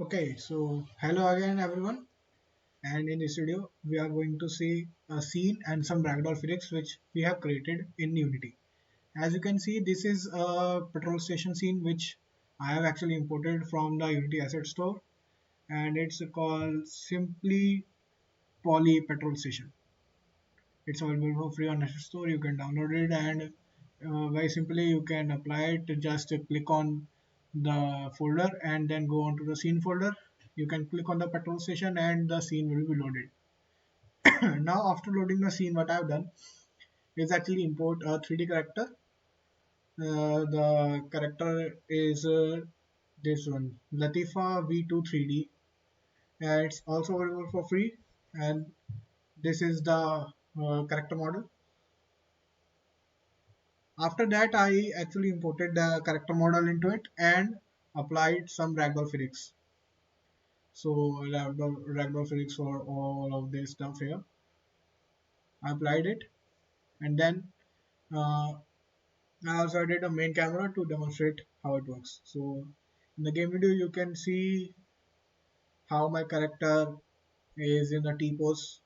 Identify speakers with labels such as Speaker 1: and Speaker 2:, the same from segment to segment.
Speaker 1: Okay, so hello again everyone, and in this video we are going to see a scene and some ragdoll physics which we have created in Unity. As you can see, this is a petrol station scene which I have actually imported from the Unity asset store, and it's called Simply Poly Petrol Station. It's available for free on asset store. You can download it, and very simply you can apply it. Just click on the folder and then go on to the scene folder. You can click on the petrol station and the scene will be loaded. Now after loading the scene, what I've done is actually import a 3D character. The character is this one, Latifa V2 3D, and it's also available for free. And this is the character model. After that, I actually imported the character model into it and applied some ragdoll physics. So ragdoll physics for all of this stuff here. I applied it, and then uh, I also added a main camera to demonstrate how it works. So in the game video, you can see how my character is in the T pose.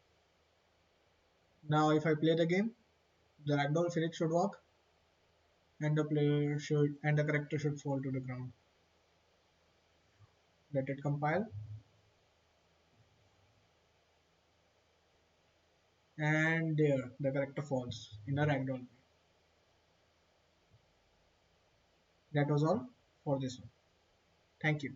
Speaker 1: Now, if I play the game, the ragdoll physics should work, and the character should fall to the ground. Let it compile, and there the character falls in a ragdoll. That was all for this one. Thank you.